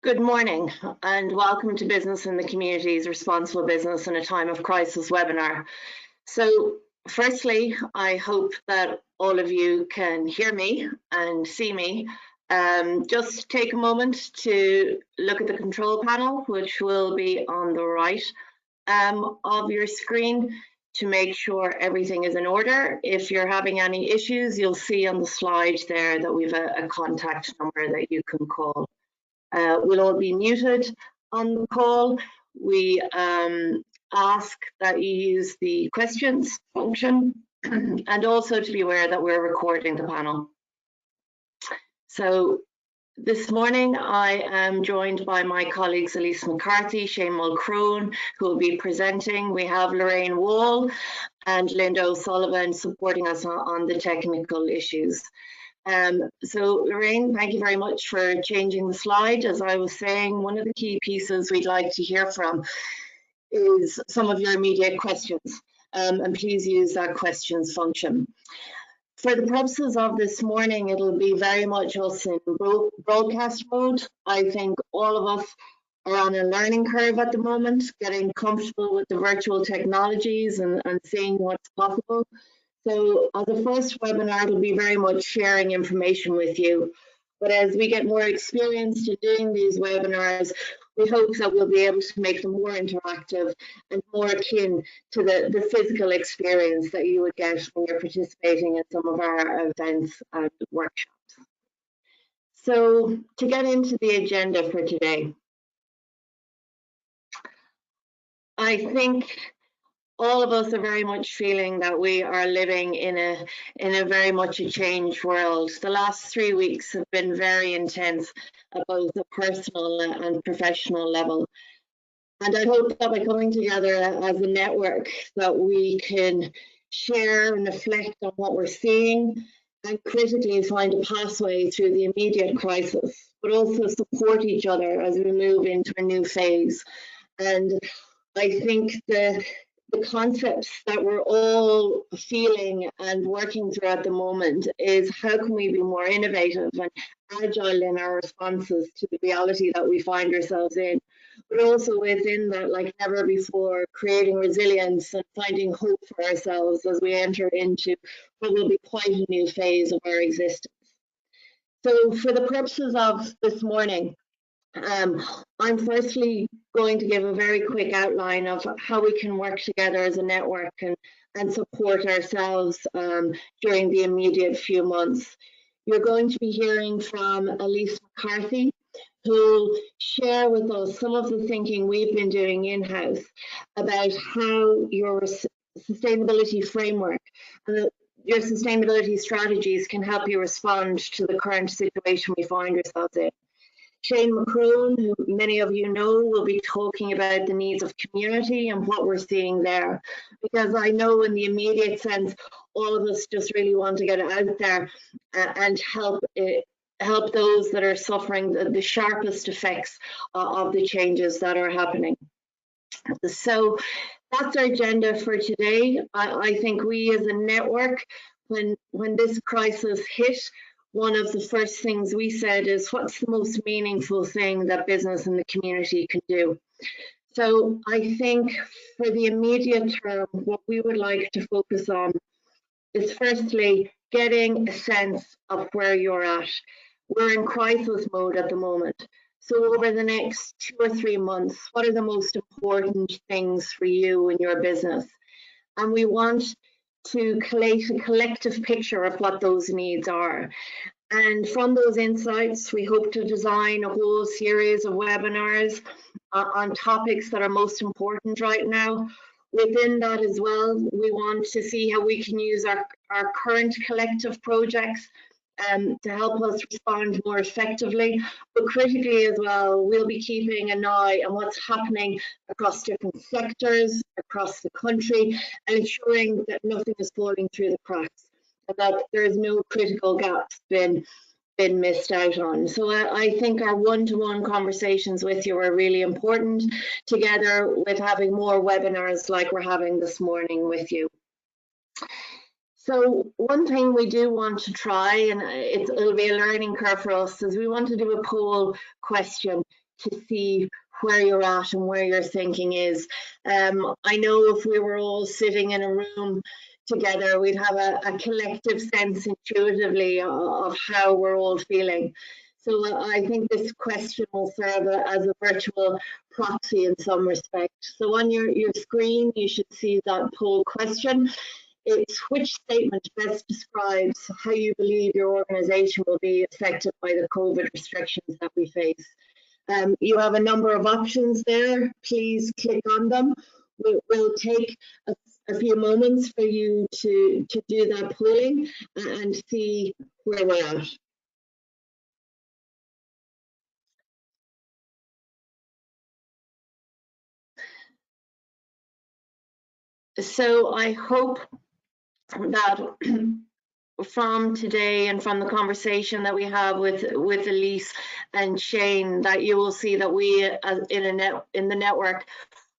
Good morning and welcome to Business in the Community's Responsible Business in a Time of Crisis webinar. So firstly, I hope that all of you can hear me and see me. Just take a moment to look at the control panel, which will be on the right of your screen, to make sure everything is in order. If you're having any issues, you'll see on the slide there that we've a contact number that you can call. We'll all be muted on the call. We ask that you use the questions function and also to be aware that we're recording the panel. So this morning I am joined by my colleagues Elise McCarthy, Shane Mulcrone, who will be presenting. We have Lorraine Wall and Linda O'Sullivan supporting us on the technical issues. So Lorraine, thank you very much for changing the slide. As I was saying, one of the key pieces we'd like to hear from is some of your immediate questions, and please use that questions function. For the purposes of this morning, it'll be very much us in broadcast mode. I think all of us are on a learning curve at the moment, getting comfortable with the virtual technologies and seeing what's possible. So as a first webinar, it'll be very much sharing information with you. But as we get more experienced in doing these webinars, we hope that we'll be able to make them more interactive and more akin to the physical experience that you would get when you're participating in some of our events and workshops. So to get into the agenda for today, I think all of us are very much feeling that we are living in a very much a changed world. The last 3 weeks have been very intense at both a personal and professional level. And I hope that by coming together as a network that we can share and reflect on what we're seeing and critically find a pathway through the immediate crisis, but also support each other as we move into a new phase. And I think the concepts that we're all feeling and working through at the moment is how can we be more innovative and agile in our responses to the reality that we find ourselves in, but also within that, like never before, creating resilience and finding hope for ourselves as we enter into what will be quite a new phase of our existence. So for the purposes of this morning, I'm firstly going to give a very quick outline of how we can work together as a network and support ourselves during the immediate few months. You're going to be hearing from Elise McCarthy, who will share with us some of the thinking we've been doing in-house about how your sustainability framework and your sustainability strategies can help you respond to the current situation we find ourselves in. Shane Mulcrone, who many of you know, will be talking about the needs of community and what we're seeing there. Because I know in the immediate sense, all of us just really want to get out there and help those that are suffering the sharpest effects of the changes that are happening. So that's our agenda for today. I think we as a network, when this crisis hit, one of the first things we said is, what's the most meaningful thing that business and the community can do? So I think for the immediate term, what we would like to focus on is firstly getting a sense of where you're at. We're in crisis mode at the moment. So over the next 2 or 3 months, what are the most important things for you and your business? And we want to collate a collective picture of what those needs are. And from those insights, we hope to design a whole series of webinars on topics that are most important right now. Within that as well, we want to see how we can use our current collective projects to help us respond more effectively, but critically as well, we'll be keeping an eye on what's happening across different sectors, across the country, and ensuring that nothing is falling through the cracks, and that there is no critical gaps been missed out on. So I think our one-to-one conversations with you are really important, together with having more webinars like we're having this morning with you. So one thing we do want to try, and it'll be a learning curve for us, is we want to do a poll question to see where you're at and where your thinking is. I know if we were all sitting in a room together, we'd have a collective sense intuitively of how we're all feeling. So I think this question will serve as a virtual proxy in some respect. So on your screen, you should see that poll question. It's which statement best describes how you believe your organisation will be affected by the COVID restrictions that we face. You have a number of options there. Please click on them. We'll take a few moments for you to do that polling and see where we're at. So I hope that from today and from the conversation that we have with Elise and Shane, that you will see that we in the network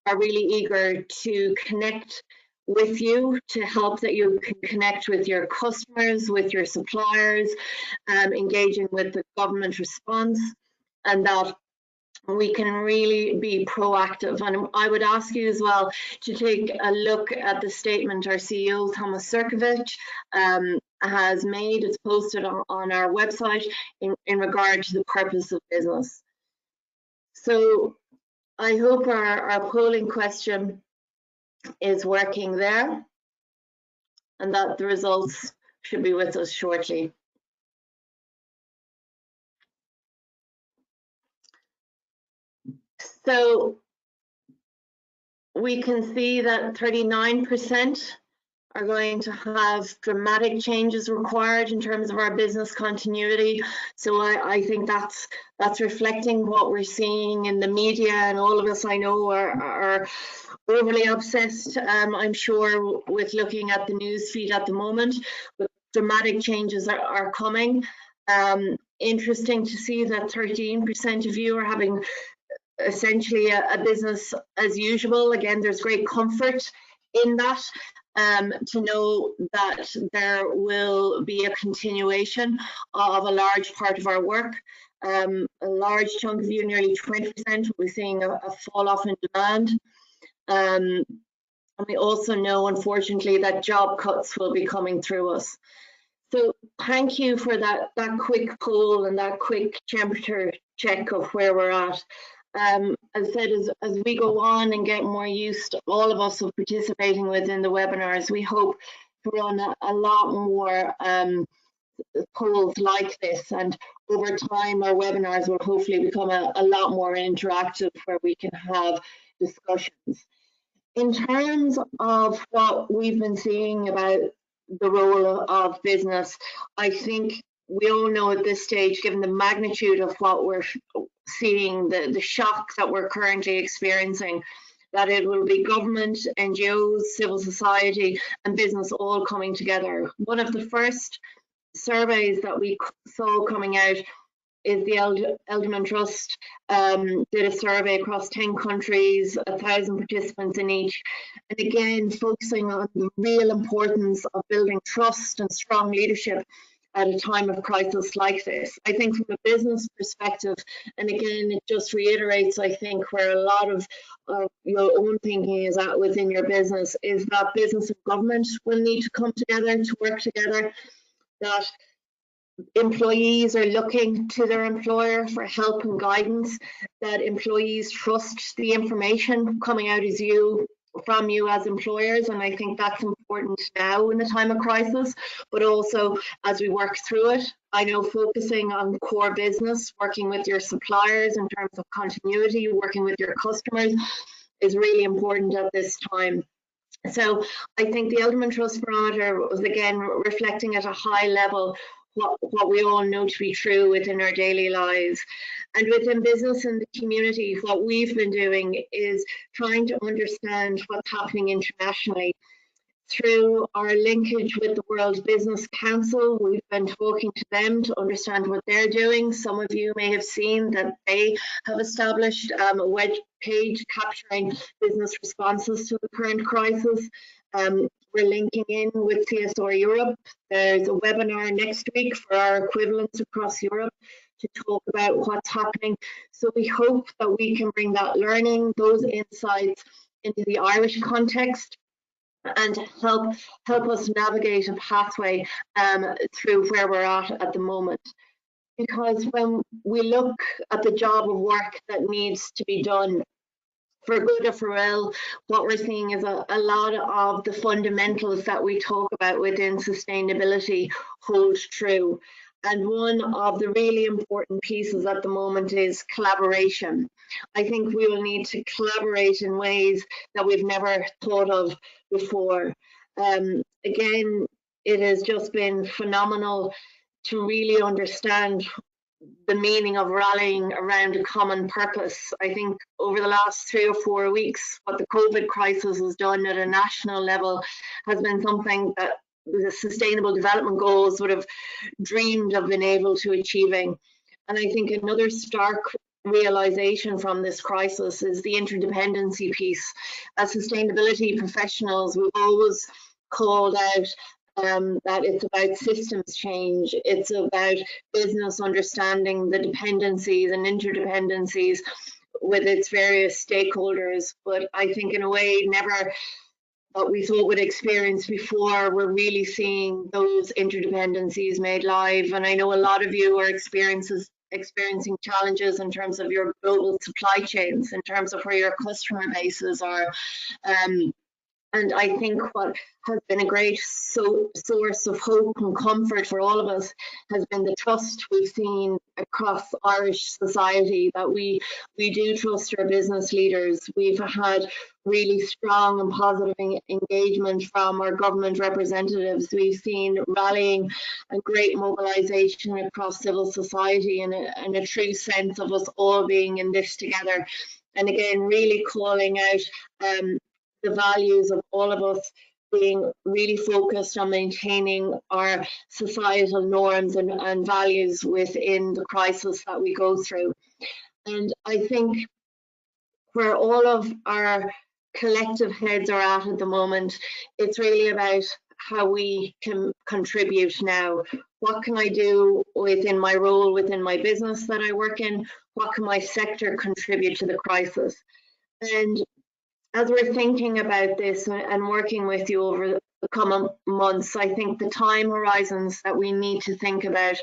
are really eager to connect with you, to help that you can connect with your customers, with your suppliers, engaging with the government response, and that we can really be proactive. And I would ask you as well to take a look at the statement our CEO, Thomas Sirkovich, has made. It's posted on our website in regard to the purpose of business. So I hope our polling question is working there and that the results should be with us shortly. So we can see that 39% are going to have dramatic changes required in terms of our business continuity. So I think that's reflecting what we're seeing in the media, and all of us I know are overly obsessed, I'm sure, with looking at the news feed at the moment. But dramatic changes are coming. Interesting to see that 13% of you are having essentially a business as usual. Again, there's great comfort in that, to know that there will be a continuation of a large part of our work. A large chunk of you, nearly 20%, will be seeing a fall off in demand. And we also know, unfortunately, that job cuts will be coming through us. So thank you for that quick poll and that quick temperature check of where we're at. As I said, as we go on and get more used, all of us, of participating within the webinars, we hope to run a lot more polls like this, and over time our webinars will hopefully become a lot more interactive, where we can have discussions. In terms of what we've been seeing about the role of business, I think we all know at this stage, given the magnitude of what we're seeing, the shock that we're currently experiencing, that it will be government, NGOs, civil society and business all coming together. One of the first surveys that we saw coming out is the Edelman Trust did a survey across 10 countries, 1,000 participants in each, and again focusing on the real importance of building trust and strong leadership at a time of crisis like this. I think from a business perspective, and again it just reiterates, I think, where a lot of your own thinking is at within your business, is that business and government will need to come together, to work together, that employees are looking to their employer for help and guidance, that employees trust the information coming out from you as employers, and I think that's important now in the time of crisis, but also as we work through it. I know focusing on core business, working with your suppliers in terms of continuity, working with your customers is really important at this time. So I think the Edelman Trust Barometer was again reflecting at a high level what we all know to be true within our daily lives. And within business and the community, what we've been doing is trying to understand what's happening internationally. Through our linkage with the World Business Council, we've been talking to them to understand what they're doing. Some of you may have seen that they have established a web page capturing business responses to the current crisis. We're linking in with CSR Europe. There's a webinar next week for our equivalents across Europe to talk about what's happening. So we hope that we can bring that learning, those insights into the Irish context, and help us navigate a pathway through where we're at the moment. Because when we look at the job of work that needs to be done, for good or for ill, what we're seeing is a lot of the fundamentals that we talk about within sustainability hold true. And one of the really important pieces at the moment is collaboration. I think we will need to collaborate in ways that we've never thought of before. Again, it has just been phenomenal to really understand the meaning of rallying around a common purpose. I think over the last 3 or 4 weeks, what the COVID crisis has done at a national level has been something that the Sustainable Development Goals would have dreamed of being able to achieving. And I think another stark realization from this crisis is the interdependency piece. As sustainability professionals, we've always called out that it's about systems change, it's about business understanding the dependencies and interdependencies with its various stakeholders. But I think in a way, never what we thought we'd experience before, we're really seeing those interdependencies made live. And I know a lot of you are experiencing challenges in terms of your global supply chains, in terms of where your customer bases are. And I think what has been a great source of hope and comfort for all of us has been the trust we've seen across Irish society, that we do trust our business leaders. We've had really strong and positive engagement from our government representatives. We've seen rallying and great mobilisation across civil society, and a true sense of us all being in this together. And again, really calling out the values of all of us being really focused on maintaining our societal norms and values within the crisis that we go through. And I think where all of our collective heads are at the moment, it's really about how we can contribute now. What can I do within my role, within my business that I work in? What can my sector contribute to the crisis? And as we're thinking about this and working with you over the coming months, I think the time horizons that we need to think about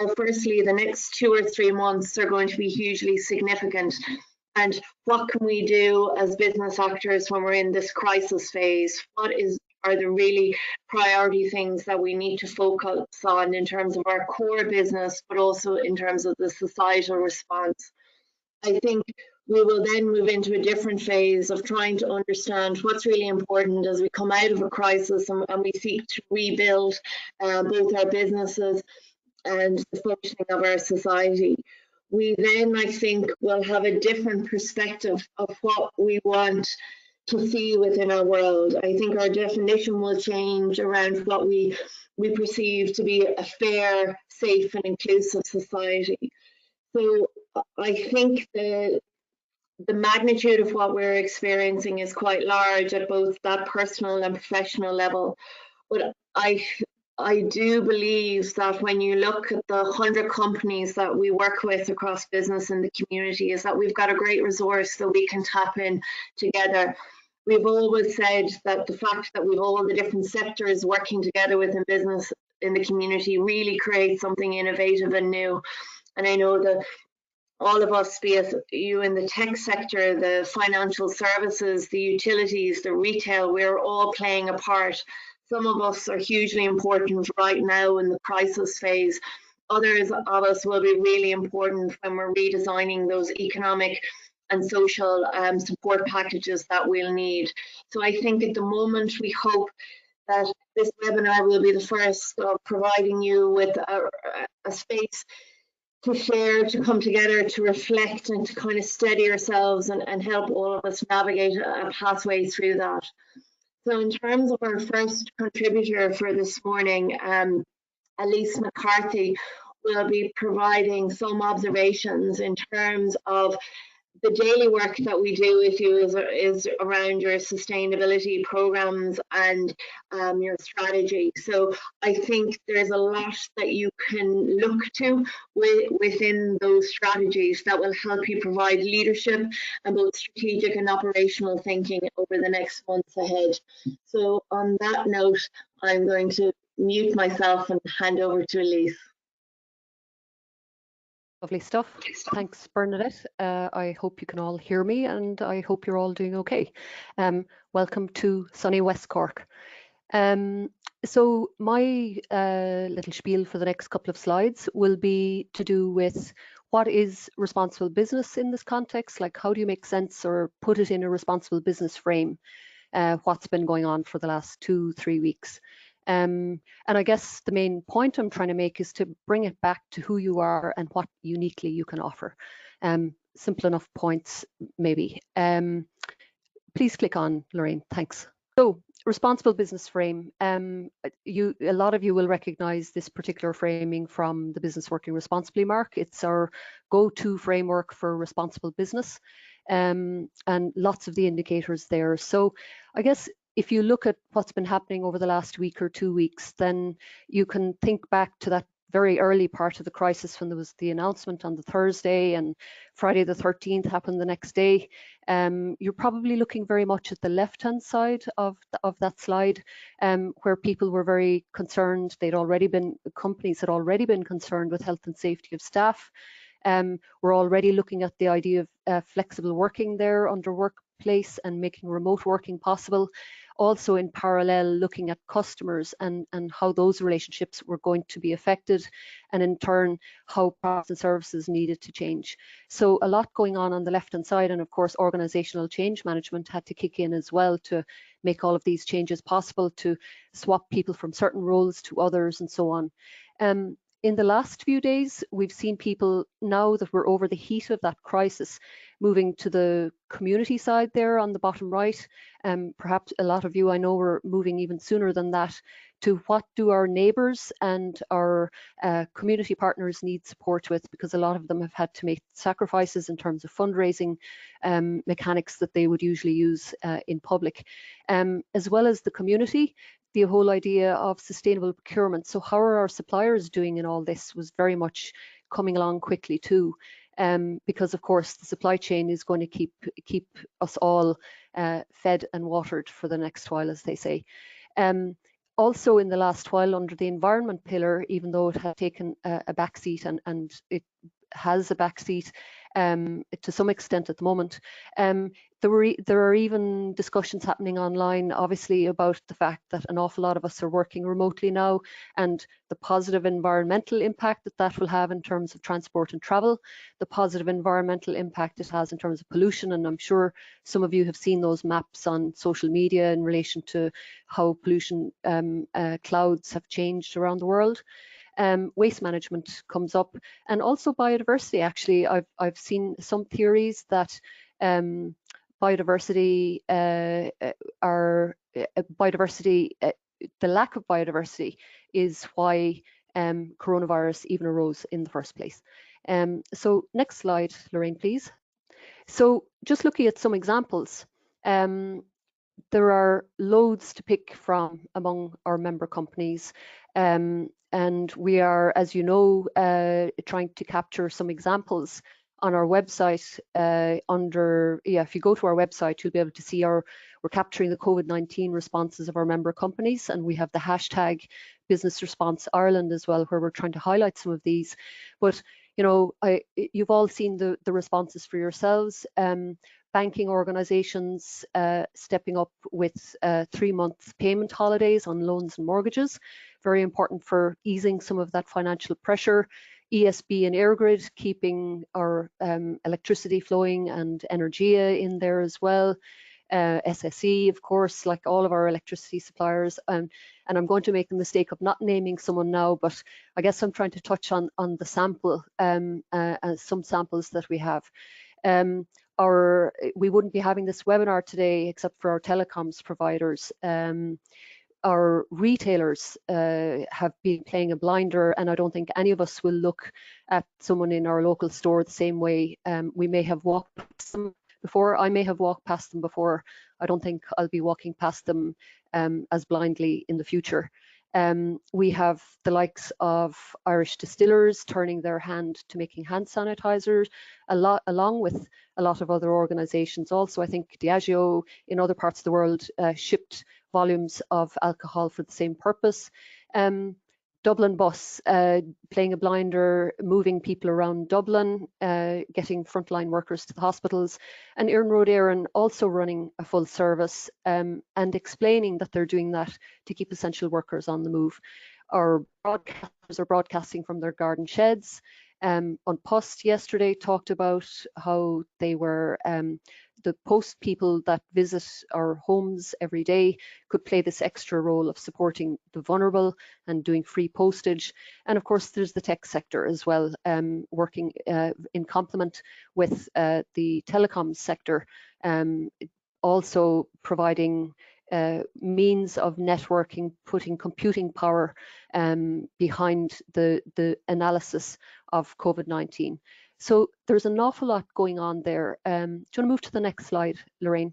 are, firstly, the next 2 or 3 months are going to be hugely significant. And what can we do as business actors when we're in this crisis phase? What are the really priority things that we need to focus on in terms of our core business, but also in terms of the societal response? I think we will then move into a different phase of trying to understand what's really important as we come out of a crisis and we seek to rebuild both our businesses and the functioning of our society. We then, I think, will have a different perspective of what we want to see within our world. I think our definition will change around what we perceive to be a fair, safe and inclusive society. So I think the magnitude of what we're experiencing is quite large at both that personal and professional level. But I do believe that when you look at the 100 companies that we work with across business and the community, is that we've got a great resource that we can tap in together. We've always said that the fact that we've all the different sectors working together within business in the community really creates something innovative and new. And I know that all of us, be it you in the tech sector, the financial services, the utilities, the retail, we're all playing a part. Some of us are hugely important right now in the crisis phase. Others of us will be really important when we're redesigning those economic and social support packages that we'll need. So I think at the moment we hope that this webinar will be the first of providing you with a space to share, to come together, to reflect and to kind of steady ourselves and help all of us navigate a pathway through that. So in terms of our first contributor for this morning, Elise McCarthy will be providing some observations in terms of the daily work that we do with you is around your sustainability programs and your strategy. So I think there's a lot that you can look to within those strategies that will help you provide leadership and both strategic and operational thinking over the next months ahead. So on that note, I'm going to mute myself and hand over to Elise. Lovely stuff. Thanks, Bernadette. I hope you can all hear me, and I hope you're all doing okay. Welcome to sunny West Cork. So my little spiel for the next couple of slides will be to do with what is responsible business in this context, like how do you make sense or put it in a responsible business frame, what's been going on for the last 2-3 weeks. And I guess the main point I'm trying to make is to bring it back to who you are and what uniquely you can offer. Simple enough points, maybe. Please click on, Lorraine, thanks. So, responsible business frame. A lot of you will recognize this particular framing from the Business Working Responsibly mark. It's our go-to framework for responsible business, and lots of the indicators there. So I guess if you look at what's been happening over the last week or 2 weeks, then you can think back to that very early part of the crisis when there was the announcement on the Thursday and Friday the 13th happened the next day. You're probably looking very much at the left-hand side of that slide, where people were very concerned. Companies had already been concerned with health and safety of staff. We're already looking at the idea of flexible working there under workplace and making remote working possible. Also in parallel, looking at customers and how those relationships were going to be affected, and in turn, how products and services needed to change. So a lot going on the left-hand side, and of course, organizational change management had to kick in as well to make all of these changes possible, to swap people from certain roles to others and so on. In the last few days, we've seen people, now that we're over the heat of that crisis, moving to the community side there on the bottom right. Perhaps a lot of you, I know, were moving even sooner than that, to what do our neighbours and our community partners need support with, because a lot of them have had to make sacrifices in terms of fundraising mechanics that they would usually use in public. As well as the community, the whole idea of sustainable procurement. So how are our suppliers doing in all this was very much coming along quickly too, because of course the supply chain is going to keep us all fed and watered for the next while, as they say. Also in the last while, under the environment pillar, even though it had taken a backseat and it has a backseat to some extent at the moment, there are even discussions happening online, obviously, about the fact that an awful lot of us are working remotely now, and the positive environmental impact that will have in terms of transport and travel, the positive environmental impact it has in terms of pollution. And I'm sure some of you have seen those maps on social media in relation to how pollution clouds have changed around the world. Waste management comes up, and also biodiversity. Actually, I've seen some theories that biodiversity, the lack of biodiversity is why coronavirus even arose in the first place. So next slide, Lorraine, please. So just looking at some examples, there are loads to pick from among our member companies. And we are, as you know, trying to capture some examples on our website. If you go to our website, you'll be able to see we're capturing the COVID-19 responses of our member companies, and we have the hashtag Business Response Ireland as well, where we're trying to highlight some of these. But you know, you've all seen the responses for yourselves. Banking organisations stepping up with 3-month payment holidays on loans and mortgages, very important for easing some of that financial pressure. ESB and Airgrid keeping our electricity flowing, and Energia in there as well. SSE, of course, like all of our electricity suppliers. And I'm going to make the mistake of not naming someone now, but I guess I'm trying to touch on the sample, some samples that we have. We wouldn't be having this webinar today except for our telecoms providers. our retailers have been playing a blinder, and I don't think any of us will look at someone in our local store the same way. We may have walked past them before. I may have walked past them before. I don't think I'll be walking past them as blindly in the future. We have the likes of Irish distillers turning their hand to making hand sanitizers, along with a lot of other organisations. Also, I think Diageo in other parts of the world shipped volumes of alcohol for the same purpose. Dublin Bus playing a blinder, moving people around Dublin, getting frontline workers to the hospitals, and Iarn Road Éireann also running a full service and explaining that they're doing that to keep essential workers on the move. Our broadcasters are broadcasting from their garden sheds. On Post yesterday talked about how they were the post people that visit our homes every day could play this extra role of supporting the vulnerable and doing free postage. And of course, there's the tech sector as well, working in complement with the telecom sector, also providing means of networking, putting computing power behind the analysis of COVID-19. So there's an awful lot going on there. Do you want to move to the next slide, Lorraine?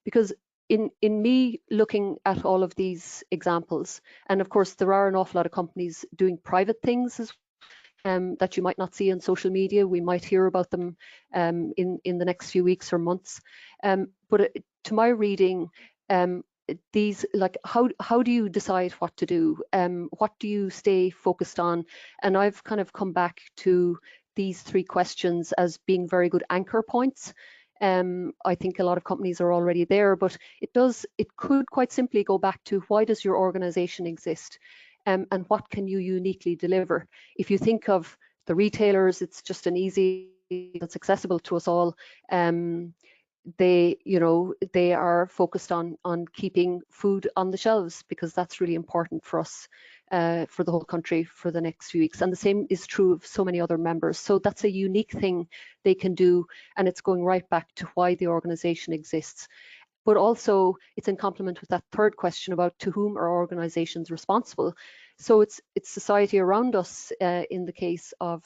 Because in me looking at all of these examples, and of course there are an awful lot of companies doing private things as that you might not see on social media. We might hear about them in the next few weeks or months. But to my reading, these, like, how do you decide what to do? What do you stay focused on? And I've kind of come back to these three questions as being very good anchor points. I think a lot of companies are already there, but it could quite simply go back to, why does your organization exist? And what can you uniquely deliver? If you think of the retailers, it's just an easy, that's accessible to us all. They are focused on keeping food on the shelves, because that's really important for us, for the whole country for the next few weeks. And the same is true of so many other members. So that's a unique thing they can do, and it's going right back to why the organization exists. But also it's in complement with that third question about to whom are organizations responsible. So it's society around us in the case of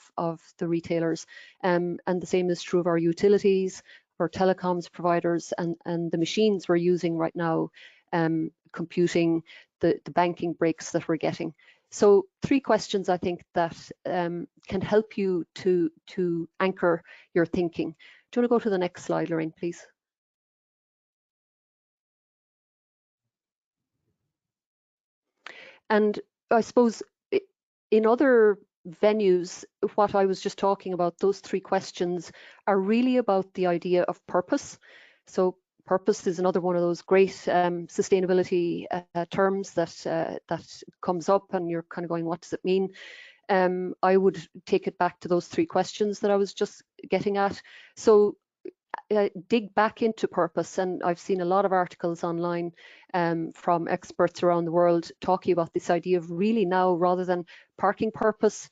the retailers, and the same is true of our utilities, our telecoms providers, and the machines we're using right now, computing, the banking breaks that we're getting. So three questions I think that can help you to anchor your thinking. Do you want to go to the next slide, Lorraine, please? And I suppose in other venues, what I was just talking about, those three questions are really about the idea of purpose. So purpose is another one of those great sustainability terms that comes up, and you're kind of going, what does it mean? I would take it back to those three questions that I was just getting at. So dig back into purpose, and I've seen a lot of articles online from experts around the world talking about this idea of really now, rather than parking purpose,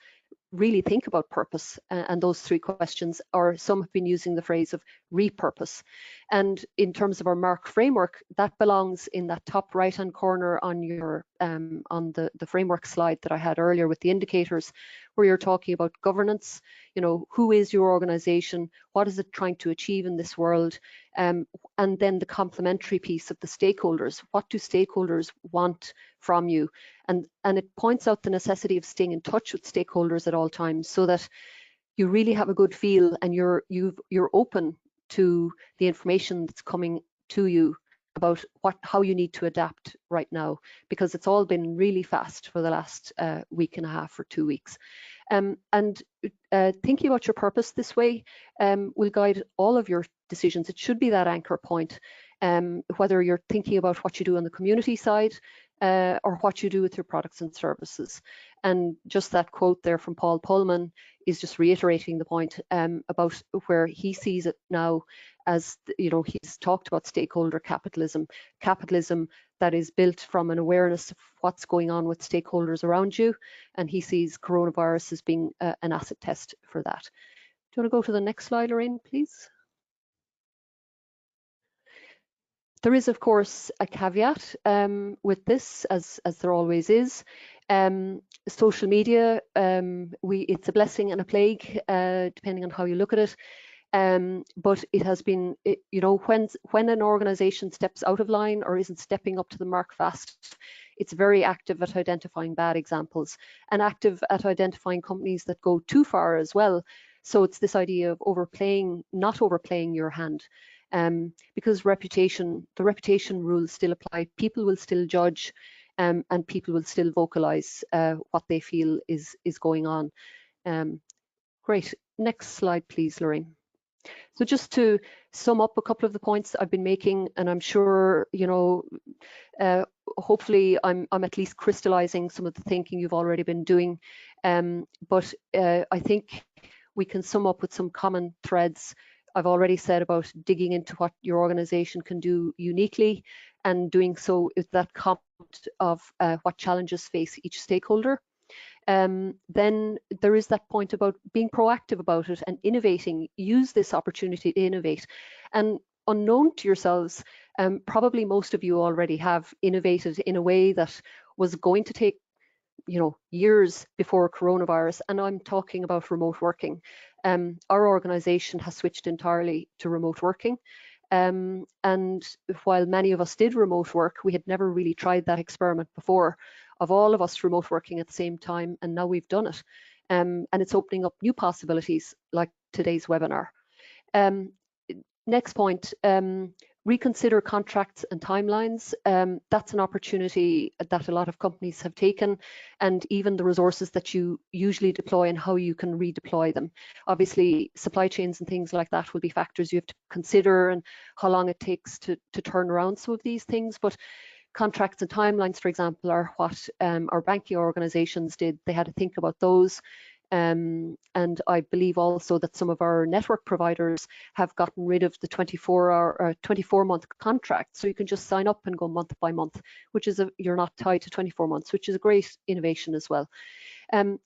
really think about purpose and those three questions, or some have been using the phrase of repurpose. And in terms of our MARC framework, that belongs in that top right hand corner on your on the framework slide that I had earlier with the indicators, where you're talking about governance. You know, who is your organization, what is it trying to achieve in this world, and then the complementary piece of the stakeholders. What do stakeholders want from you? And it points out the necessity of staying in touch with stakeholders at all times, so that you really have a good feel and you're open to the information that's coming to you about how you need to adapt right now, because it's all been really fast for the last week and a half or 2 weeks. And thinking about your purpose this way will guide all of your decisions. It should be that anchor point, whether you're thinking about what you do on the community side or what you do with your products and services. And just that quote there from Paul Pullman is just reiterating the point about where he sees it now as, you know, he's talked about stakeholder capitalism that is built from an awareness of what's going on with stakeholders around you. And he sees coronavirus as being an acid test for that. Do you want to go to the next slide, Lorraine, please? There is, of course, a caveat with this, as there always is. Social media, it's a blessing and a plague, depending on how you look at it. But it has been, when an organization steps out of line or isn't stepping up to the mark fast, it's very active at identifying bad examples and active at identifying companies that go too far as well. So it's this idea of not overplaying your hand. Because the reputation rules still apply. People will still judge, and people will still vocalize what they feel is going on. Great. Next slide, please, Lorraine. So just to sum up a couple of the points that I've been making, and I'm sure, hopefully I'm at least crystallizing some of the thinking you've already been doing. But I think we can sum up with some common threads. I've already said about digging into what your organization can do uniquely, and doing so with that comment of what challenges face each stakeholder. Then there is that point about being proactive about it and innovating. Use this opportunity to innovate. And unknown to yourselves, probably most of you already have innovated in a way that was going to take years before coronavirus, and I'm talking about remote working. Our organization has switched entirely to remote working. And while many of us did remote work, we had never really tried that experiment before, of all of us remote working at the same time, and now we've done it. And it's opening up new possibilities like today's webinar. Next point, reconsider contracts and timelines. That's an opportunity that a lot of companies have taken, and even the resources that you usually deploy and how you can redeploy them. Obviously, supply chains and things like that will be factors you have to consider, and how long it takes to turn around some of these things. But contracts and timelines, for example, are what our banking organizations did. They had to think about those. And I believe also that some of our network providers have gotten rid of the 24-month contract, so you can just sign up and go month by month, which is you're not tied to 24 months, which is a great innovation as well.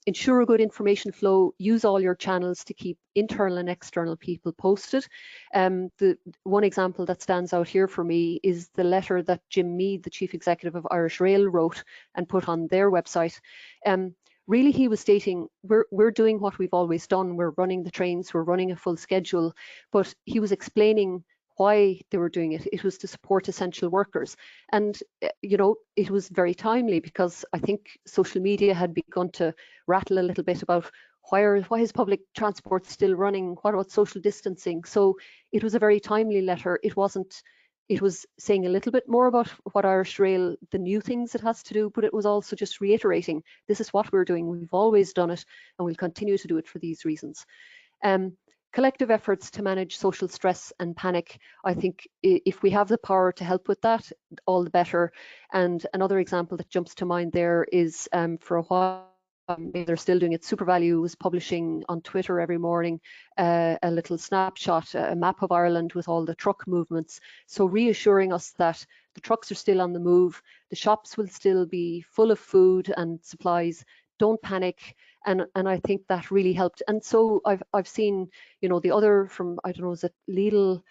Ensure a good information flow. Use all your channels to keep internal and external people posted. The one example that stands out here for me is the letter that Jim Mead, the Chief Executive of Irish Rail, wrote and put on their website. Really, he was stating, we're doing what we've always done. We're running the trains, we're running a full schedule, but he was explaining why they were doing it. It was to support essential workers. And, it was very timely, because I think social media had begun to rattle a little bit about why is public transport still running? What about social distancing? So it was a very timely letter. It was saying a little bit more about what Irish Rail, the new things it has to do, but it was also just reiterating, this is what we're doing. We've always done it, and we'll continue to do it for these reasons. Collective efforts to manage social stress and panic. I think if we have the power to help with that, all the better. And another example that jumps to mind there is for a while, maybe they're still doing it, SuperValu was publishing on Twitter every morning a little snapshot, a map of Ireland with all the truck movements. So reassuring us that the trucks are still on the move, the shops will still be full of food and supplies. Don't panic. And I think that really helped. And so I've seen, the other from, I don't know, is it Lidl?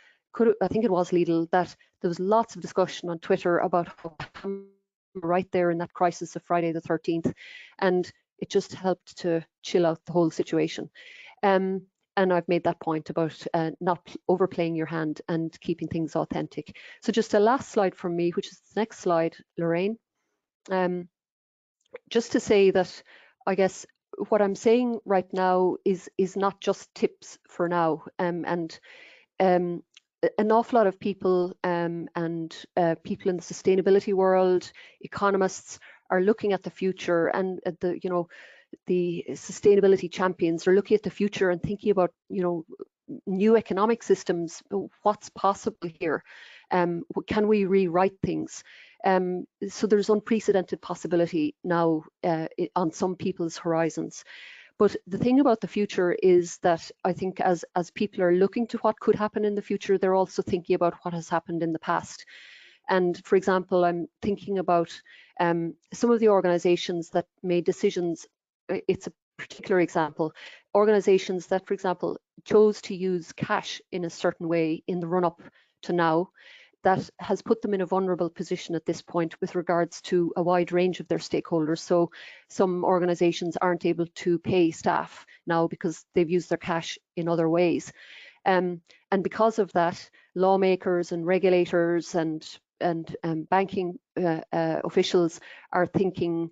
I think it was Lidl, that there was lots of discussion on Twitter about how right there in that crisis of Friday the 13th. And it just helped to chill out the whole situation. And I've made that point about not overplaying your hand and keeping things authentic. So just a last slide from me, which is the next slide, Lorraine. Just to say that, I guess, what I'm saying right now is not just tips for now, and an awful lot of people and people in the sustainability world, economists, are looking at the future, and the sustainability champions are looking at the future and thinking about new economic systems. What's possible here? Can we rewrite things? So there's unprecedented possibility now on some people's horizons. But the thing about the future is that I think as people are looking to what could happen in the future, they're also thinking about what has happened in the past. And for example, I'm thinking about some of the organizations that made decisions. It's a particular example. Organizations that, for example, chose to use cash in a certain way in the run-up to now. that has put them in a vulnerable position at this point with regards to a wide range of their stakeholders. So some organisations aren't able to pay staff now because they've used their cash in other ways. And because of that, lawmakers and regulators and banking officials are thinking,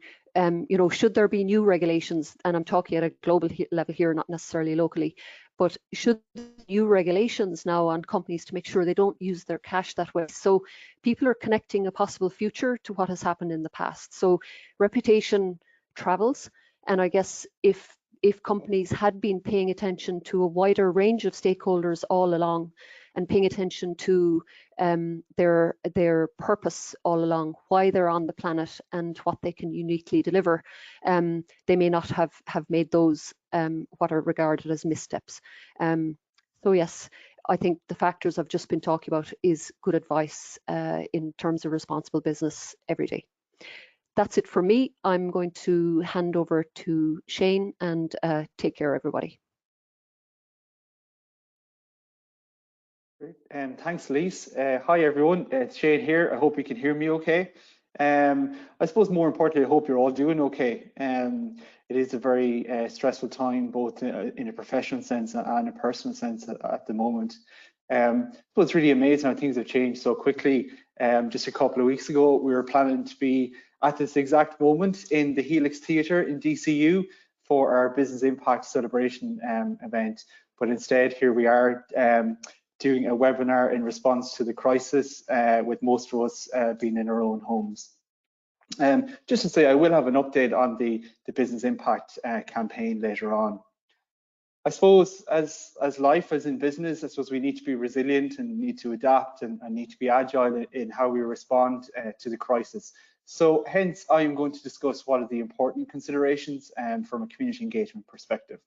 should there be new regulations? And I'm talking at a global level here, not necessarily locally, but should new regulations now on companies to make sure they don't use their cash that way? So people are connecting a possible future to what has happened in the past. So reputation travels, and I guess if companies had been paying attention to a wider range of stakeholders all along and paying attention to their purpose all along, why they're on the planet and what they can uniquely deliver, they may not have made those what are regarded as missteps. So yes, I think the factors I've just been talking about is good advice in terms of responsible business every day. That's it for me. I'm going to hand over to Shane, and take care, everybody. Great. Thanks, Lise. Hi, everyone. It's Shane here. I hope you can hear me okay. I suppose more importantly, I hope you're all doing okay. It is a very stressful time, both in a professional sense and a personal sense at the moment. So it's really amazing how things have changed so quickly. Just a couple of weeks ago, we were planning to be at this exact moment in the Helix Theatre in DCU for our Business Impact Celebration event. But instead, here we are doing a webinar in response to the crisis, with most of us being in our own homes. Just to say, I will have an update on the Business Impact campaign later on. I suppose as life, as in business, I suppose we need to be resilient and need to adapt and need to be agile in how we respond to the crisis. So hence, I am going to discuss what are the important considerations from a community engagement perspective.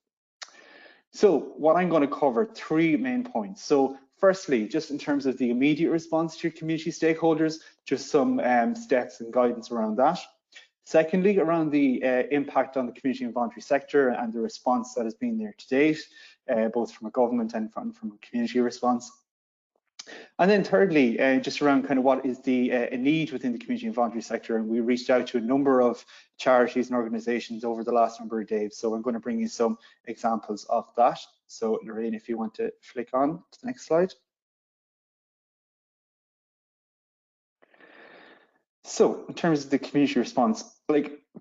So what I'm going to cover, 3 main points. So firstly, just in terms of the immediate response to your community stakeholders, just some steps and guidance around that. Secondly, around the impact on the community and voluntary sector and the response that has been there to date, both from a government and from a community response. And then thirdly, just around kind of what is the need within the community and voluntary sector. And we reached out to a number of charities and organizations over the last number of days. So I'm going to bring you some examples of that. So Lorraine, if you want to flick on to the next slide. So in terms of the community response,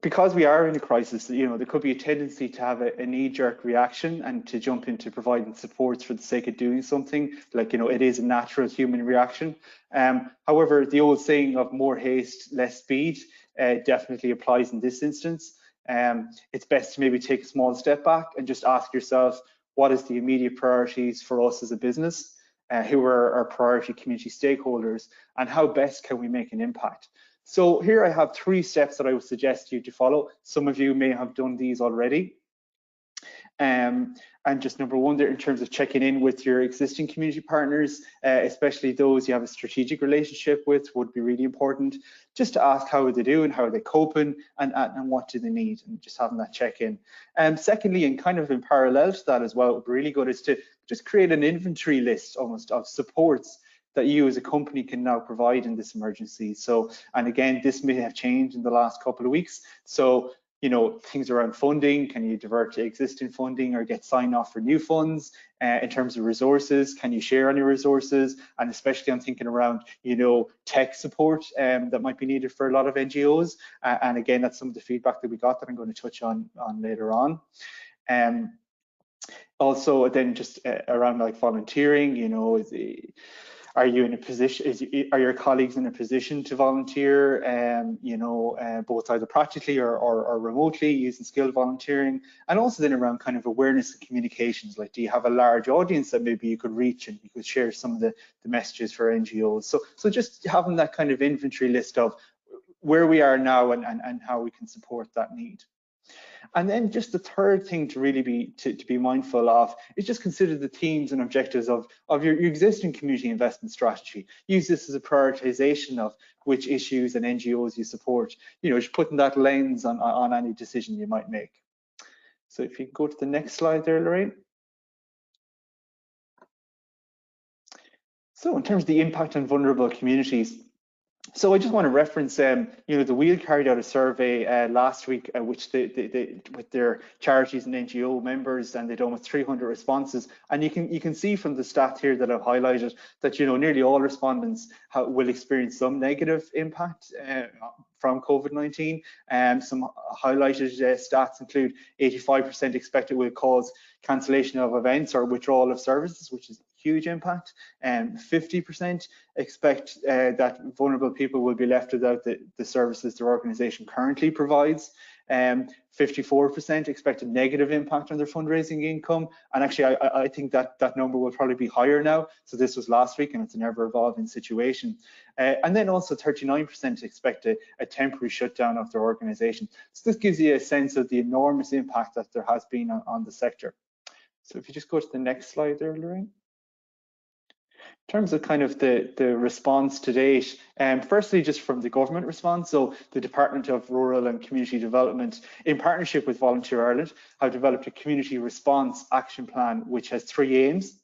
because we are in a crisis, there could be a tendency to have a knee-jerk reaction and to jump into providing supports for the sake of doing something. It is a natural human reaction. However, the old saying of more haste, less speed definitely applies in this instance. It's best to maybe take a small step back and just ask yourself, what is the immediate priorities for us as a business? Who are our priority community stakeholders, and how best can we make an impact? So here I have 3 steps that I would suggest you to follow. Some of you may have done these already. And just number 1 there, in terms of checking in with your existing community partners, especially those you have a strategic relationship with, would be really important. Just to ask how are they doing, how are they coping, and what do they need, and just having that check-in. Secondly, and kind of in parallel to that as well, what would be really good is to just create an inventory list almost of supports that you as a company can now provide in this emergency. So, and again, this may have changed in the last couple of weeks. So, things around funding, can you divert to existing funding or get sign off for new funds? In terms of resources, can you share any resources? And especially I'm thinking around, tech support that might be needed for a lot of NGOs. And again, that's some of the feedback that we got that I'm going to touch on later on. Also, then just around volunteering, are you in a position? Are your colleagues in a position to volunteer? Both either practically or remotely using skilled volunteering, and also then around kind of awareness and communications. Do you have a large audience that maybe you could reach and you could share some of the messages for NGOs? So just having that kind of inventory list of where we are now and how we can support that need. And then just the third thing to really be mindful of is just consider the themes and objectives of your existing community investment strategy. Use this as a prioritization of which issues and NGOs you support, just putting that lens on any decision you might make. So if you go to the next slide there, Lorraine. So in terms of the impact on vulnerable communities, so I just want to reference, the Wheel carried out a survey last week, which with their charities and NGO members, and they'd almost 300 responses. And you can see from the stats here that I've highlighted that nearly all respondents will experience some negative impact from COVID-19. Some highlighted stats include 85% expect it will cause cancellation of events or withdrawal of services, which is a huge impact. 50% expect that vulnerable people will be left without the services their organisation currently provides. 54% expect a negative impact on their fundraising income, and actually I think that number will probably be higher now. So this was last week, and it's an ever-evolving situation. And then also 39% expect a temporary shutdown of their organisation. So this gives you a sense of the enormous impact that there has been on the sector. So if you just go to the next slide there, Lorraine. In terms of kind of the response to date, firstly, just from the government response, so the Department of Rural and Community Development, in partnership with Volunteer Ireland, have developed a community response action plan, which has 3 aims.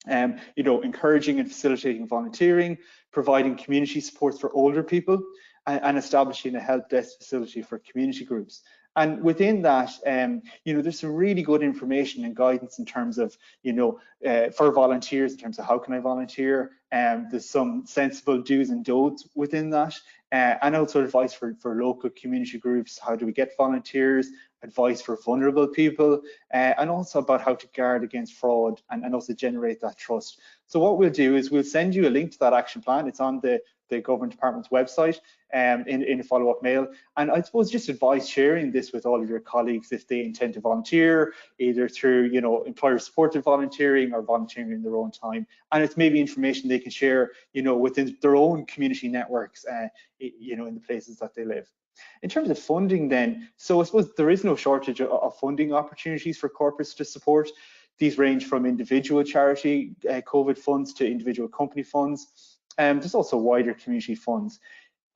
Encouraging and facilitating volunteering, providing community support for older people, and establishing a help desk facility for community groups. And within that, there's some really good information and guidance in terms of, for volunteers, in terms of how can I volunteer. There's some sensible do's and don'ts within that, and also advice for local community groups. How do we get volunteers? Advice for vulnerable people, and also about how to guard against fraud and also generate that trust. So what we'll do is we'll send you a link to that action plan. It's on the Government Department's website in a follow-up mail. And I suppose just advise sharing this with all of your colleagues if they intend to volunteer, either through employer-supported volunteering or volunteering in their own time. And it's maybe information they can share within their own community networks in the places that they live. In terms of funding then, so I suppose there is no shortage of funding opportunities for corporates to support. These range from individual charity COVID funds to individual company funds. There's also wider community funds.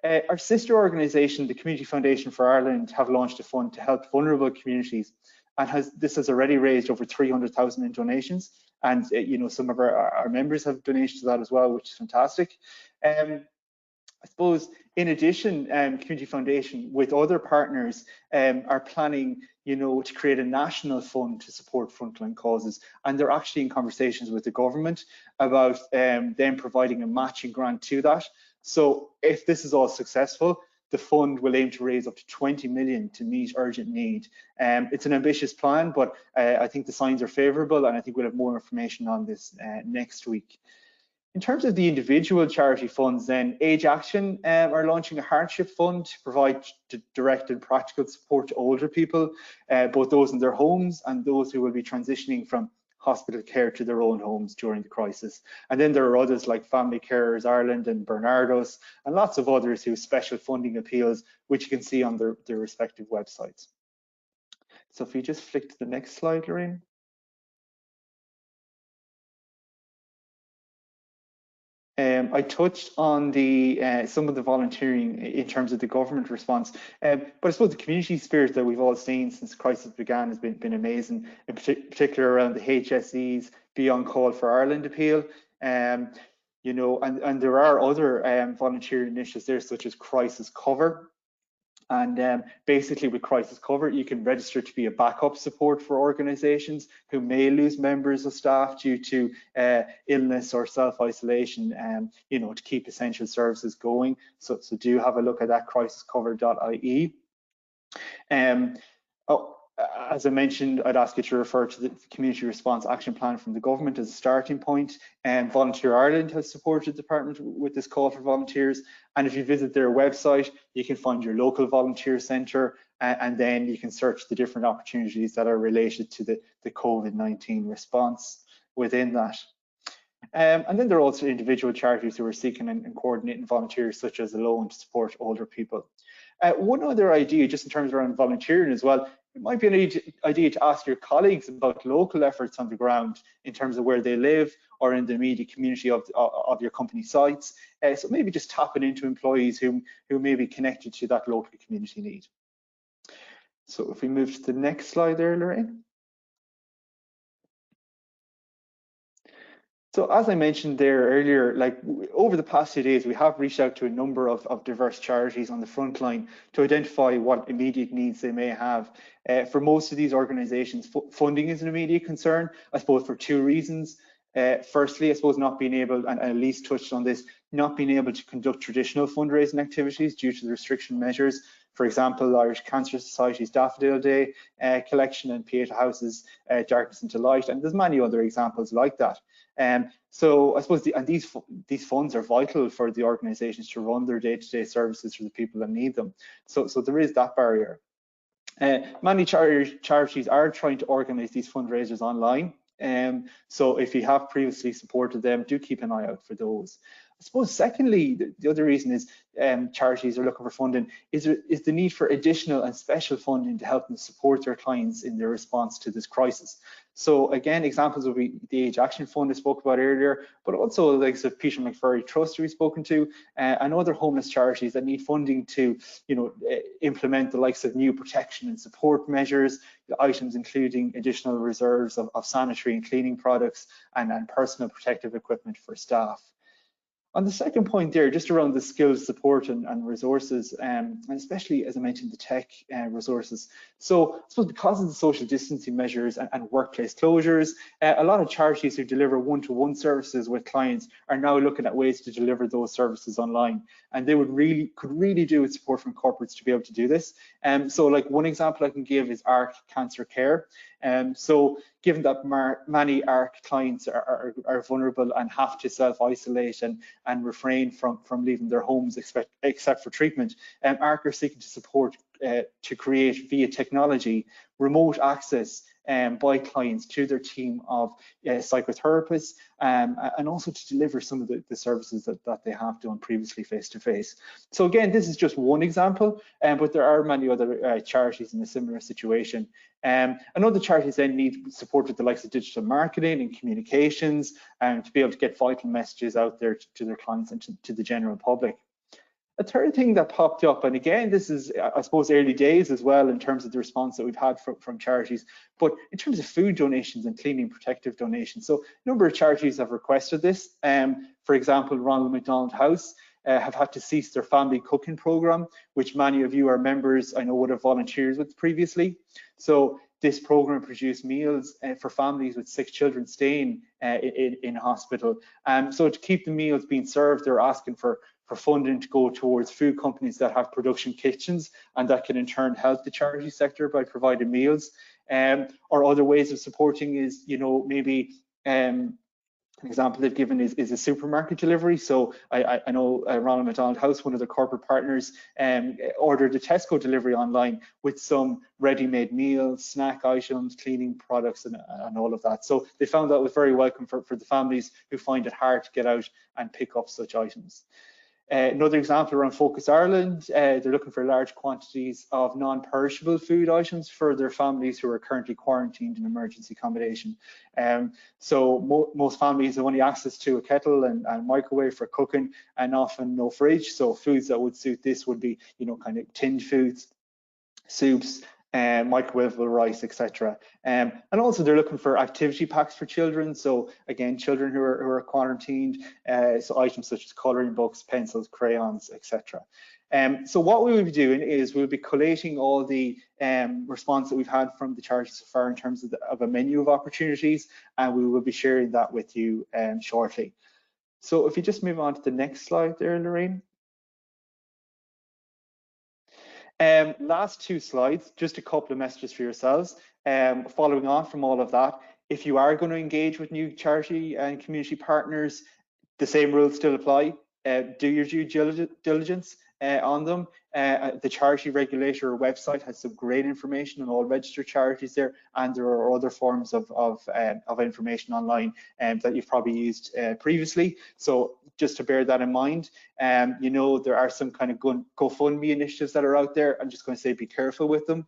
Our sister organisation, the Community Foundation for Ireland, have launched a fund to help vulnerable communities, and this has already raised over 300,000 in donations. And some of our members have donated to that as well, which is fantastic. I suppose, in addition, Community Foundation with other partners are planning, to create a national fund to support frontline causes, and they're actually in conversations with the government about them providing a matching grant to that. So if this is all successful, the fund will aim to raise up to 20 million to meet urgent need. It's an ambitious plan, but I think the signs are favourable, and I think we'll have more information on this next week. In terms of the individual charity funds, then Age Action are launching a hardship fund to provide direct and practical support to older people, both those in their homes and those who will be transitioning from hospital care to their own homes during the crisis. And then there are others like Family Carers Ireland and Bernardo's, and lots of others who have special funding appeals, which you can see on their respective websites. So if you just flick to the next slide, Lorraine. I touched on some of the volunteering in terms of the government response, but I suppose the community spirit that we've all seen since the crisis began has been amazing, in particular around the HSE's Be On Call for Ireland appeal. And there are other volunteer initiatives there, such as Crisis Cover. And basically with Crisis Cover, you can register to be a backup support for organisations who may lose members of staff due to illness or self-isolation, to keep essential services going. So do have a look at that, crisiscover.ie. As I mentioned, I'd ask you to refer to the Community Response Action Plan from the government as a starting point. Volunteer Ireland has supported the department with this call for volunteers. And if you visit their website, you can find your local volunteer centre, and then you can search the different opportunities that are related to the COVID-19 response within that. And then there are also individual charities who are seeking and coordinating volunteers, such as a loan to support older people. One other idea, just in terms around volunteering as well, it might be an idea to ask your colleagues about local efforts on the ground in terms of where they live or in the immediate community of your company sites. So maybe just tapping into employees who may be connected to that local community need. So if we move to the next slide there, Lorraine. So as I mentioned there earlier, like over the past few days, we have reached out to a number of diverse charities on the front line to identify what immediate needs they may have. For most of these organizations, funding is an immediate concern, I suppose, for two reasons. Firstly, I suppose not being able, and Elise touched on this, not being able to conduct traditional fundraising activities due to the restriction measures. For example, Irish Cancer Society's Daffodil Day collection and Pieta House's Darkness into Light, and there's many other examples like that. So I suppose these funds are vital for the organisations to run their day-to-day services for the people that need them. So there is that barrier. Many charities are trying to organise these fundraisers online. So if you have previously supported them, do keep an eye out for those. I suppose secondly, the other reason is charities are looking for funding is the need for additional and special funding to help them support their clients in their response to this crisis. So again, examples would be the Age Action Fund I spoke about earlier, but also the likes of Peter McFerry Trust we've spoken to, and other homeless charities that need funding to, implement the likes of new protection and support measures, items including additional reserves of sanitary and cleaning products and personal protective equipment for staff. On the second point there, just around the skills, support and resources, and especially, as I mentioned, the tech resources. So I suppose because of the social distancing measures and workplace closures, a lot of charities who deliver one-to-one services with clients are now looking at ways to deliver those services online. And they could really do with support from corporates to be able to do this. So like one example I can give is ARC Cancer Care. So given that many ARC clients are vulnerable and have to self-isolate and refrain from leaving their homes except for treatment, ARC are seeking to support to create via technology remote access by clients to their team of psychotherapists, and also to deliver some of the services that they have done previously face-to-face. So again, this is just one example, but there are many other charities in a similar situation. And other charities then need support with the likes of digital marketing and communications, to be able to get vital messages out there to their clients and to the general public. A third thing that popped up, and again, this is, I suppose, early days as well in terms of the response that we've had from charities, but in terms of food donations and cleaning protective donations. So a number of charities have requested this. For example, Ronald McDonald House have had to cease their family cooking program, which many of you are members, I know, would have volunteered with previously. So this program produced meals for families with sick children staying in hospital. So to keep the meals being served, they're asking for funding to go towards food companies that have production kitchens and that can in turn help the charity sector by providing meals. Or other ways of supporting is, maybe an example they've given is a supermarket delivery. So I know Ronald McDonald House, one of the corporate partners, ordered a Tesco delivery online with some ready-made meals, snack items, cleaning products, and all of that. So they found that was very welcome for the families who find it hard to get out and pick up such items. Another example around Focus Ireland, they're looking for large quantities of non-perishable food items for their families who are currently quarantined in emergency accommodation. So most families have only access to a kettle and microwave for cooking, and often no fridge. So foods that would suit this would be, kind of tinned foods, soups, microwavable rice, etc. And also they're looking for activity packs for children. So again, children who are quarantined, so items such as colouring books, pencils, crayons, etc. So what we will be doing is we'll be collating all the response that we've had from the charities so far in terms of a menu of opportunities, and we will be sharing that with you shortly. So if you just move on to the next slide there, Lorraine. Last two slides, just a couple of messages for yourselves. Following on from all of that, if you are going to engage with new charity and community partners, the same rules still apply. Do your due diligence on them. The charity regulator website has some great information on all registered charities there, and there are other forms of information online that you've probably used previously. So just to bear that in mind, there are some kind of GoFundMe initiatives that are out there. I'm just going to say be careful with them,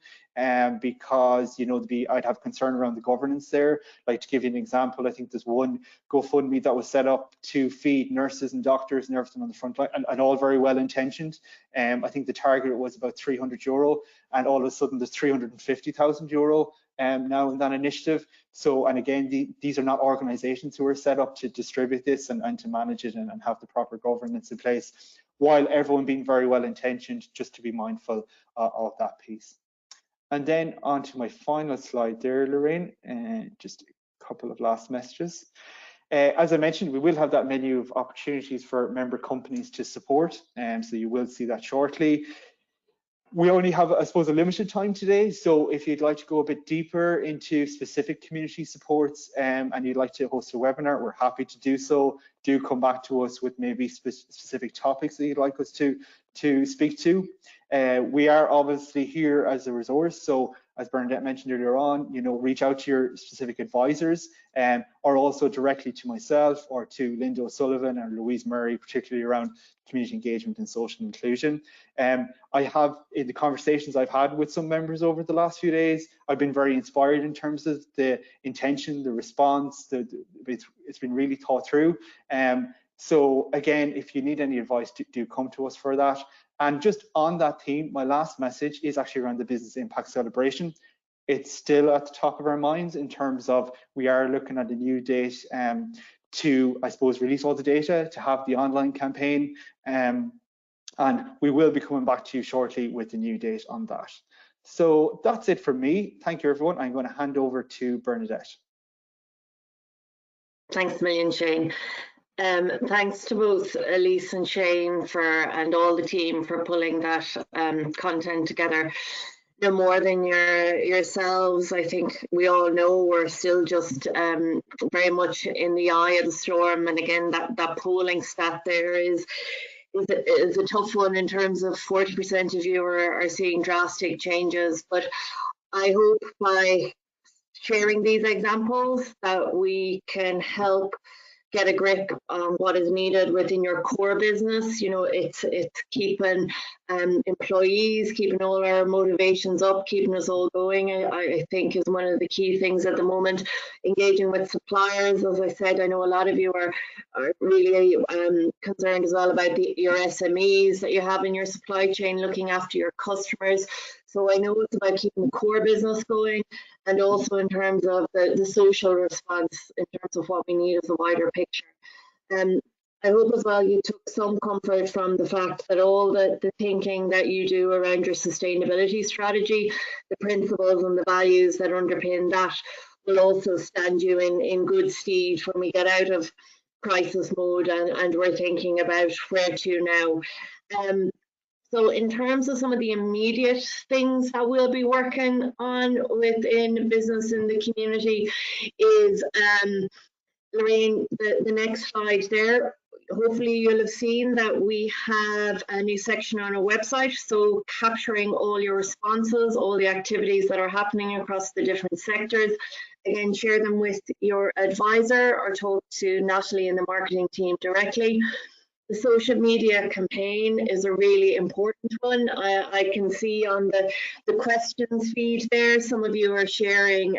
because I'd have concern around the governance there. Like, to give you an example, I think there's one GoFundMe that was set up to feed nurses and doctors and everything on the front line, and all very well intentioned. I think the target was about €300, and all of a sudden there's €350,000 now in that initiative. So, and again, these are not organizations who are set up to distribute this and to manage it and have the proper governance in place, while everyone being very well intentioned, just to be mindful of that piece. And then on to my final slide there, Lorraine, just a couple of last messages. As I mentioned, we will have that menu of opportunities for member companies to support, so you will see that shortly. We only have, I suppose, a limited time today, so if you'd like to go a bit deeper into specific community supports and you'd like to host a webinar, we're happy to do so. Do come back to us with maybe specific topics that you'd like us to speak to. We are obviously here as a resource, so as Bernadette mentioned earlier on, reach out to your specific advisors or also directly to myself or to Linda O'Sullivan or Louise Murray, particularly around community engagement and social inclusion. I have, in the conversations I've had with some members over the last few days, I've been very inspired in terms of the intention, the response, it's been really thought through. So again, if you need any advice, do come to us for that. And just on that theme, my last message is actually around the business impact celebration. It's still at the top of our minds in terms of we are looking at a new date to, I suppose, release all the data, to have the online campaign. And we will be coming back to you shortly with a new date on that. So that's it for me. Thank you, everyone. I'm going to hand over to Bernadette. Thanks a million, Shane. Thanks to both Elise and Shane and all the team for pulling that content together. No more than yourselves. I think we all know we're still just very much in the eye of the storm. And again, that polling stat there is a tough one in terms of 40% of you are seeing drastic changes. But I hope by sharing these examples that we can help get a grip on what is needed within your core business. It's keeping employees, keeping all our motivations up, keeping us all going, I think is one of the key things at the moment. Engaging with suppliers, as I said, I know a lot of you are really concerned as well about your SMEs that you have in your supply chain, looking after your customers. So I know it's about keeping the core business going, and also in terms of the social response, in terms of what we need as a wider picture. I hope as well you took some comfort from the fact that all the thinking that you do around your sustainability strategy, the principles and the values that underpin that, will also stand you in good stead when we get out of crisis mode and we're thinking about where to now. So in terms of some of the immediate things that we'll be working on within business in the community is, Lorraine, the next slide there. Hopefully you'll have seen that we have a new section on our website, so capturing all your responses, all the activities that are happening across the different sectors. Again, share them with your advisor or talk to Natalie and the marketing team directly. The social media campaign is a really important one. I can see on the questions feed there, some of you are sharing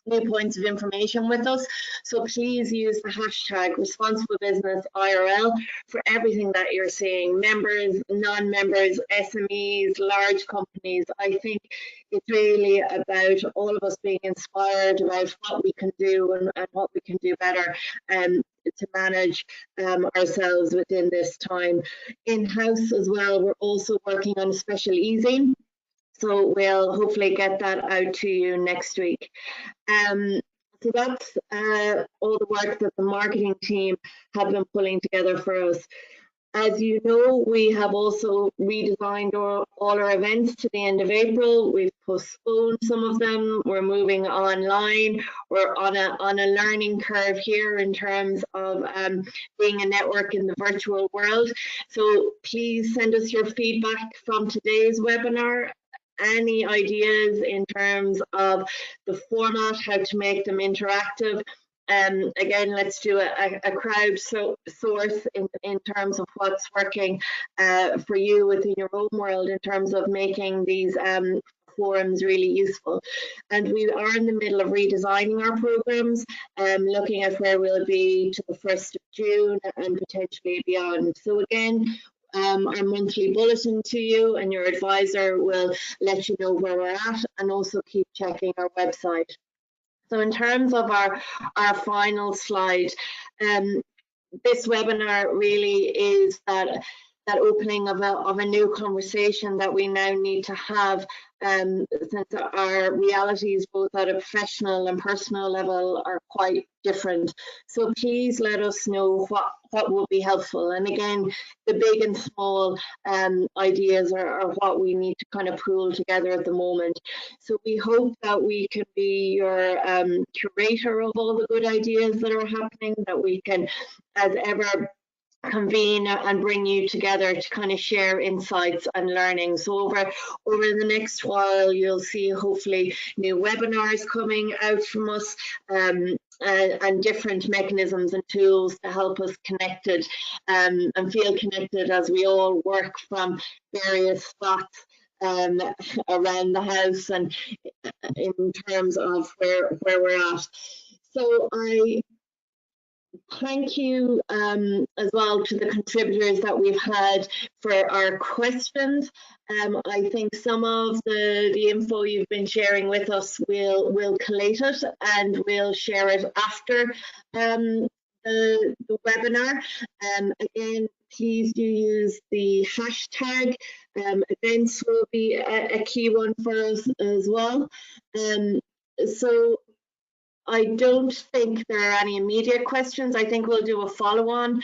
new points of information with us. So please use the hashtag Responsible Business IRL for everything that you're seeing. Members, non-members, SMEs, large companies. I think it's really about all of us being inspired about what we can do and what we can do better to manage ourselves within this time. In-house as well, we're also working on special easing, so we'll hopefully get that out to you next week. So that's all the work that the marketing team have been pulling together for us. As you know, we have also redesigned all our events to the end of April. We've postponed some of them. We're moving online. We're on a learning curve here in terms of being a network in the virtual world. So please send us your feedback from today's webinar. Any ideas in terms of the format, how to make them interactive. Again, let's do a crowd source in terms of what's working for you within your own world in terms of making these forums really useful. And we are in the middle of redesigning our programs, looking at where we'll be to the 1st of June and potentially beyond. So again, our monthly bulletin to you, and your advisor will let you know where we're at, and also keep checking our website. So in terms of our final slide, this webinar really is that opening of a new conversation that we now need to have, since our realities both at a professional and personal level are quite different. So please let us know what would be helpful. And again, the big and small ideas are what we need to kind of pool together at the moment. So we hope that we can be your curator of all the good ideas that are happening, that we can, as ever, convene and bring you together to kind of share insights and learning. So over the next while, you'll see hopefully new webinars coming out from us, and different mechanisms and tools to help us connected, and feel connected as we all work from various spots around the house and in terms of where we're at. So I thank you as well to the contributors that we've had for our questions. I think some of the info you've been sharing with us, we'll collate it and we'll share it after the webinar. Again, please do use the hashtag. Events will be a key one for us as well. So I don't think there are any immediate questions. I think we'll do a follow-on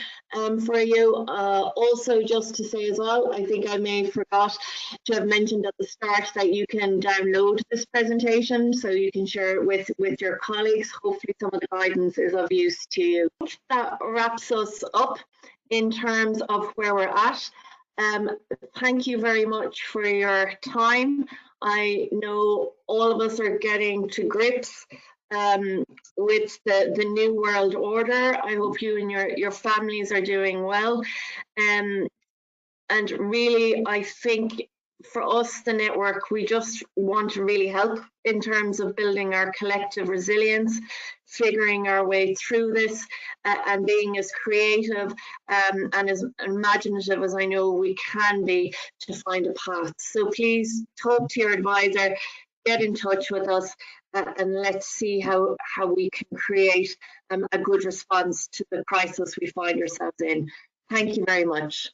for you. Also, just to say as well, I think I may have forgot to have mentioned at the start that you can download this presentation so you can share it with your colleagues. Hopefully some of the guidance is of use to you. That wraps us up in terms of where we're at. Thank you very much for your time. I know all of us are getting to grips with the new world order. I hope you and your families are doing well. And really, I think for us, the network, we just want to really help in terms of building our collective resilience, figuring our way through this, and being as creative and as imaginative as I know we can be to find a path. So please talk to your advisor, get in touch with us, and let's see how we can create a good response to the crisis we find ourselves in. Thank you very much.